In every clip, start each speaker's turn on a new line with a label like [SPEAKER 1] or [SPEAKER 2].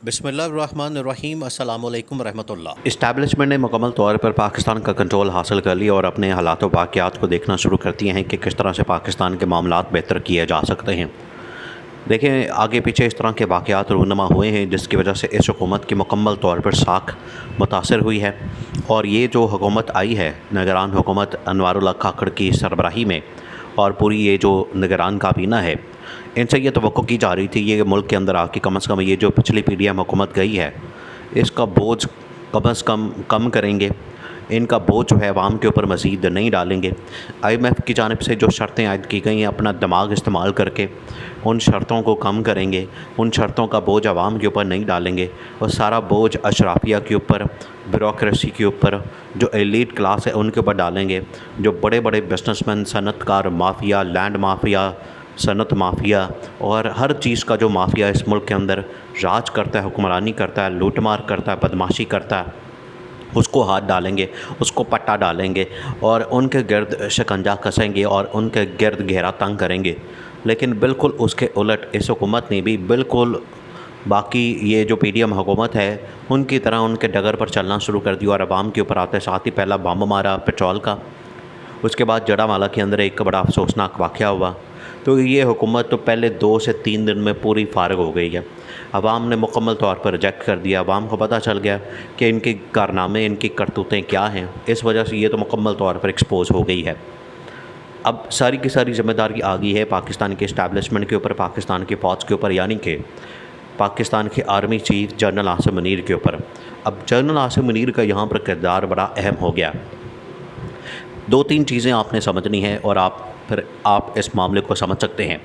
[SPEAKER 1] बिस्मिल्लाहिर्रहमानिर्रहीम अस्सलामु अलैकुम रहमतुल्लाह।
[SPEAKER 2] इस्टेब्लिशमेंट ने मुकम्मल तौर पर पाकिस्तान का कंट्रोल हासिल कर लिया और अपने हालात वाक़यात को देखना शुरू कर दिए हैं कि किस तरह से पाकिस्तान के मामलात बेहतर किए जा सकते हैं। देखें, आगे पीछे इस तरह के वाक़यात रूनुमा हुए हैं जिसकी वजह से इस हुकूमत की मुकम्मल तौर पर साख मुतासर हुई है। और ये जो हुकूमत आई है, निगरान हुकूमत अनवारुल्लाह काकड़ की सरबराही में, और पूरी ये जो निगरान काबीना है, इनसे ये तवक्को की जा रही थी ये मुल्क के अंदर आके कम से कम ये जो पिछली पीडीएम हुकूमत गई है इसका बोझ कम से कम करेंगे, इनका बोझ जो है अवाम के ऊपर मज़ीद नहीं डालेंगे। आईएमएफ की जानिब से जो शर्तें आयद की गई हैं अपना दिमाग इस्तेमाल करके उन शर्तों को कम करेंगे, उन शर्तों का बोझ अवाम के ऊपर नहीं डालेंगे और सारा बोझ अशराफिया के ऊपर, ब्यूरोक्रेसी के ऊपर, जो एलीट क्लास है उनके ऊपर डालेंगे। जो बड़े बड़े बिजनेसमैन, सनतकार, माफिया, लैंड माफिया, सनत माफिया और हर चीज़ का जो माफिया इस मुल्क के अंदर राज करता है, हुक्मरानी करता है, लूटमार करता है, बदमाशी करता है, उसको हाथ डालेंगे, उसको पट्टा डालेंगे और उनके गिर्द शिकंजा कसेंगे और उनके गिर्द घेरा तंग करेंगे। लेकिन बिल्कुल उसके उलट इस हुकूमत ने भी बिल्कुल बाकी ये जो पीडीएम हुकूमत है उनकी तरह उनके डगर पर चलना शुरू कर दिया और आवाम के ऊपर आते साथ ही पहला बम मारा पेट्रोल का। उसके बाद जड़ावाला के अंदर एक बड़ा अफसोसनाक वाक़या हुआ। तो ये हुकूमत तो पहले 2 से 3 दिन में पूरी फारग हो गई है। अवाम ने मुकम्मल तौर पर रिजेक्ट कर दिया। अवाम को पता चल गया कि इनके कारनामे, इनकी करतूतें क्या हैं। इस वजह से ये तो मुकम्मल तौर पर एक्सपोज हो गई है। अब सारी की सारी ज़िम्मेदारी आ गई है पाकिस्तान के इस्टेब्लिशमेंट के ऊपर, पाकिस्तान की फ़ौज के ऊपर, यानी कि पाकिस्तान के army chief general Asim Munir के ऊपर। अब जनरल आसिम मुनीर का यहाँ पर किरदार बड़ा अहम हो गया। 2-3 चीज़ें आपने समझनी है और आप इस मामले को समझ सकते हैं।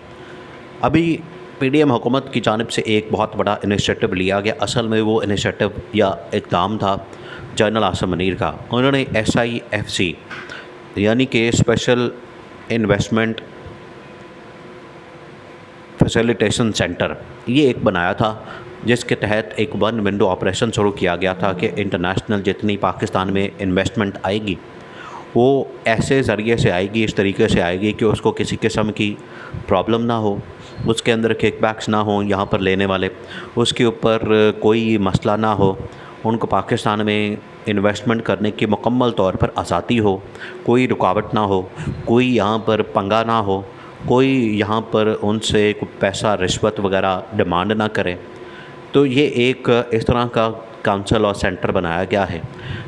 [SPEAKER 2] अभी पीडीएम हुकूमत की जानिब से एक बहुत बड़ा इनिशिएटिव लिया गया। असल में वो इनिशिएटिव या इक़दाम था जनरल आसिम मुनीर का। उन्होंने SIFC यानी कि स्पेशल इन्वेस्टमेंट फैसिलिटेशन सेंटर, ये एक बनाया था जिसके तहत एक वन विंडो ऑपरेशन शुरू किया गया था कि इंटरनेशनल जितनी पाकिस्तान में इन्वेस्टमेंट आएगी वो ऐसे ज़रिए से आएगी, इस तरीके से आएगी कि उसको किसी किस्म की प्रॉब्लम ना हो, उसके अंदर किकबैक्स ना हो यहाँ पर लेने वाले, उसके ऊपर कोई मसला ना हो, उनको पाकिस्तान में इन्वेस्टमेंट करने की मुकम्मल तौर पर आज़ादी हो, कोई रुकावट ना हो, कोई यहाँ पर पंगा ना हो, कोई यहाँ पर उनसे पैसा रिश्वत वगैरह डिमांड ना करे। तो ये एक इस तरह का काउंसिल और सेंटर बनाया गया है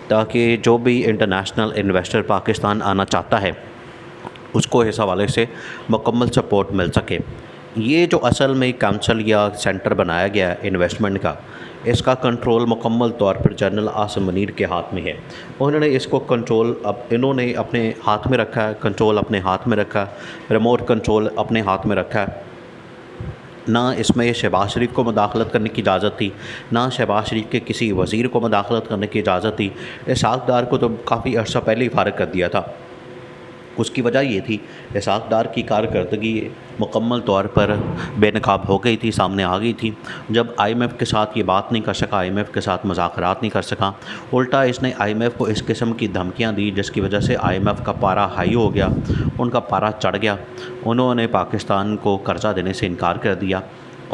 [SPEAKER 2] ताकि जो भी इंटरनेशनल इन्वेस्टर पाकिस्तान आना चाहता है उसको इस हवाले से मुकम्मल सपोर्ट मिल सके। ये जो असल में काउंसिल या सेंटर बनाया गया है इन्वेस्टमेंट का, इसका कंट्रोल मुकम्मल तौर पर जनरल आसिम मुनीर के हाथ में है। उन्होंने इसको कंट्रोल अब इन्होंने अपने हाथ में रखा है, कंट्रोल अपने हाथ में रखा है, रिमोट कंट्रोल अपने हाथ में रखा है। ना इसमें शहबाज शरीफ को मुदाखलत करने की इजाज़त थी, ना शहबाज शरीफ के किसी वज़ीर को मुदाखलत करने की इजाज़त थी। इसहाक़ डार को तो काफ़ी अर्सा पहले ही फारग कर दिया था। उसकी वजह ये थी इसहाक़ डार की कारकर्दगी मुकम्मल तौर पर बेनकाब हो गई थी, सामने आ गई थी। जब IMF के साथ ये बात नहीं कर सका, IMF के साथ मुज़ाकरात नहीं कर सका, उल्टा इसने IMF को इस किस्म की धमकियाँ दी जिसकी वजह से IMF का पारा हाई हो गया, उनका पारा चढ़ गया। उन्होंने पाकिस्तान को कर्ज़ा देने से इनकार कर दिया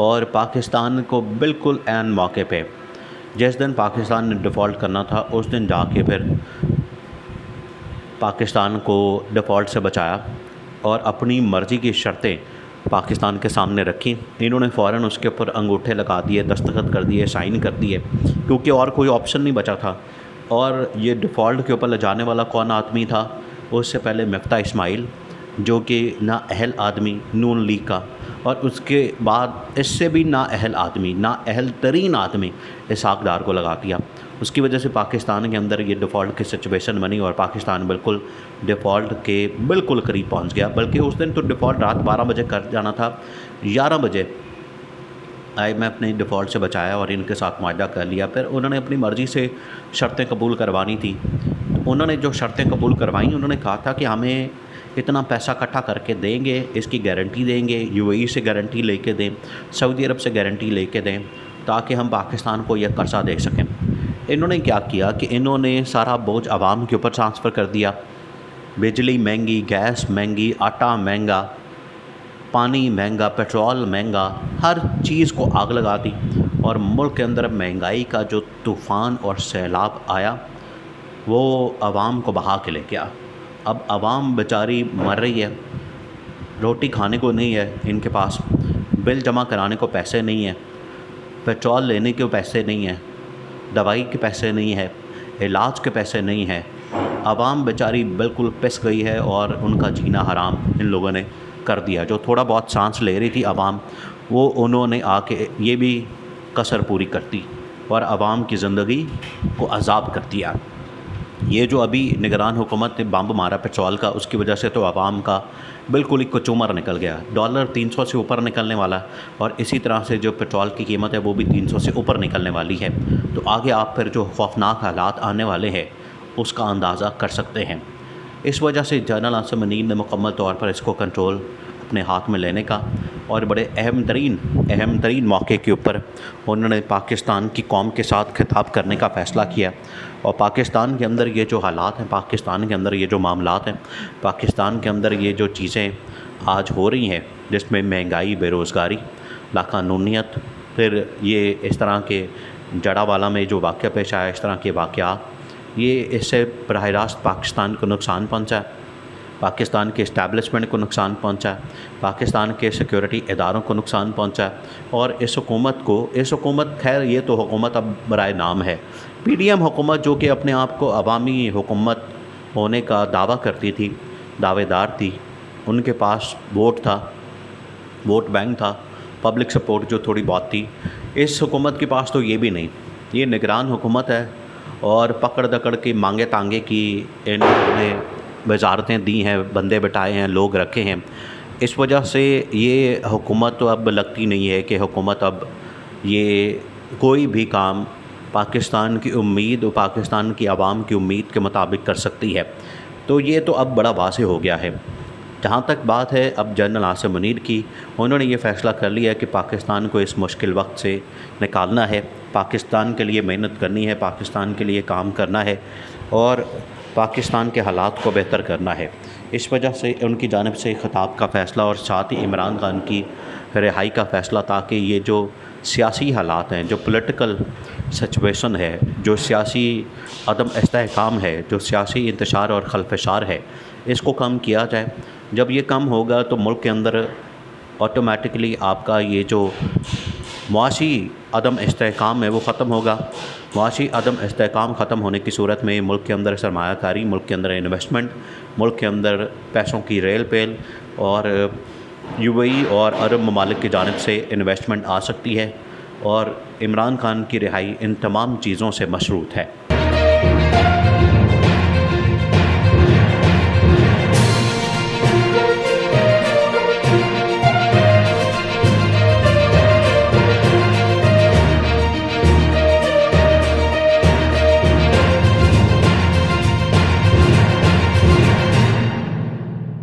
[SPEAKER 2] और पाकिस्तान को बिल्कुल ऐन मौके पे, जिस दिन पाकिस्तान ने डिफ़ॉल्ट करना था उस दिन जाके फिर पाकिस्तान को डिफ़ॉल्ट से बचाया और अपनी मर्ज़ी की शर्तें पाकिस्तान के सामने रखी। इन्होंने फ़ौरन उसके ऊपर अंगूठे लगा दिए, दस्तखत कर दिए, साइन कर दिए, क्योंकि और कोई ऑप्शन नहीं बचा था। और ये डिफ़ॉल्ट के ऊपर ले जाने वाला कौन आदमी था? उससे पहले मिफ्ता इस्माइल, जो कि नाअहल आदमी नून लीग का, और उसके बाद इससे भी नाअहल आदमी, नाअहल तरीन आदमी इसहाक़ डार को लगा दिया। उसकी वजह से पाकिस्तान के अंदर ये डिफ़ॉल्ट की सिचुएशन बनी और पाकिस्तान बिल्कुल डिफ़ॉल्ट के बिल्कुल करीब पहुंच गया। बल्कि उस दिन तो डिफ़ॉल्ट रात 12 बजे कर जाना था, 11 बजे IMF ने डिफ़ॉल्ट से बचाया और इनके साथ मुआहदा कर लिया। फिर उन्होंने अपनी मर्ज़ी से शर्तें कबूल करवानी थी। उन्होंने जो शर्तें कबूल करवाई, उन्होंने कहा था कि हमें इतना पैसा इकट्ठा करके देंगे, इसकी गारंटी देंगे, UAE से गारंटी लेके दें, सऊदी अरब से गारंटी लेके दें, ताकि हम पाकिस्तान को यह कर्जा दे सकें। इन्होंने क्या किया कि इन्होंने सारा बोझ आवाम के ऊपर ट्रांसफ़र कर दिया। बिजली महंगी, गैस महंगी, आटा महंगा, पानी महंगा, पेट्रोल महंगा, हर चीज़ को आग लगा दी और मुल्क के अंदर महंगाई का जो तूफ़ान और सैलाब आया वो आवाम को बहा के ले गया। अब आवाम बेचारी मर रही है, रोटी खाने को नहीं है इनके पास, बिल जमा कराने को पैसे नहीं है, पेट्रोल लेने के पैसे नहीं हैं, दवाई के पैसे नहीं है, इलाज के पैसे नहीं हैं। आवाम बेचारी बिल्कुल पिस गई है और उनका जीना हराम इन लोगों ने कर दिया। जो थोड़ा बहुत सांस ले रही थी आवाम, वो उन्होंने आके ये भी कसर पूरी करती और आवाम की ज़िंदगी को अज़ाब कर दिया। ये जो अभी निगरान हुकूमत ने बम्ब मारा पेट्रोल का, उसकी वजह से तो आवाम का बिल्कुल ही कचूमर निकल गया। डॉलर 300 से ऊपर निकलने वाला और इसी तरह से जो पेट्रोल की कीमत है वो भी 300 से ऊपर निकलने वाली है। तो आगे आप फिर जो खौफनाक हालात आने वाले हैं उसका अंदाज़ा कर सकते हैं। इस वजह से जनरल आसिम मुनीर ने मुकम्मल तौर पर इसको कंट्रोल अपने हाथ में लेने का और बड़े अहम तरीन मौके के ऊपर उन्होंने पाकिस्तान की कौम के साथ खिताब करने का फ़ैसला किया। और पाकिस्तान के अंदर ये जो हालात हैं, पाकिस्तान के अंदर ये जो मामलात हैं, पाकिस्तान के अंदर ये जो चीज़ें आज हो रही हैं, जिसमें महंगाई, बेरोज़गारी, लाकानूनियत, फिर ये इस तरह के जड़ावाला में जो वाक़या पेश आया, इस तरह के वाक़यात, ये इससे बराह रास्त पाकिस्तान को नुकसान पहुँचा, पाकिस्तान के इस्टेब्लिशमेंट को नुकसान पहुंचा, पाकिस्तान के सिक्योरिटी इदारों को नुकसान पहुंचा। और इस हुकूमत खैर ये तो हुकूमत अब बराए नाम है, पीडीएम हुकूमत जो कि अपने आप को अवामी हुकूमत होने का दावा करती थी, दावेदार थी, उनके पास वोट था, वोट बैंक था, पब्लिक सपोर्ट जो थोड़ी बहुत थी। इस हुकूमत के पास तो ये भी नहीं, ये निगरान हुकूमत है और पकड़ दकड़ के मांगे तांगे की इन्होंने वजारतें दी हैं, बंदे बिठाए हैं, लोग रखे हैं। इस वजह से ये हुकूमत तो अब लगती नहीं है कि हुकूमत अब ये कोई भी काम पाकिस्तान की उम्मीद और पाकिस्तान की आवाम की उम्मीद के मुताबिक कर सकती है। तो ये तो अब बड़ा वाज़ेह हो गया है। जहाँ तक बात है अब जनरल आसिम मुनीर की, उन्होंने ये फ़ैसला कर लिया कि पाकिस्तान को इस मुश्किल वक्त से निकालना है, पाकिस्तान के लिए मेहनत करनी है, पाकिस्तान के लिए काम करना है और पाकिस्तान के हालात को बेहतर करना है। इस वजह से उनकी जानिब से ख़िताब का फ़ैसला और साथ ही इमरान खान की रिहाई का फ़ैसला, ताकि ये जो सियासी हालात हैं, जो पॉलिटिकल सिचुएशन है, जो सियासी अदम इस्तेहकाम है, जो सियासी इंतशार और खलफशार है, इसको कम किया जाए। जब ये कम होगा तो मुल्क के अंदर ऑटोमेटिकली आपका ये जो मुआशी अदम इस्तेहकाम है वो ख़त्म होगा। मुआशी अदम इस्तेहकाम ख़त्म होने की सूरत में मुल्क के अंदर सरमायाकारी, मुल्क के अंदर इन्वेस्टमेंट, मुल्क के अंदर पैसों की रेल पेल और यूएई और अरब ममालिक की जानिब से इन्वेस्टमेंट आ सकती है और इमरान खान की रिहाई इन तमाम चीज़ों से मशरूत है।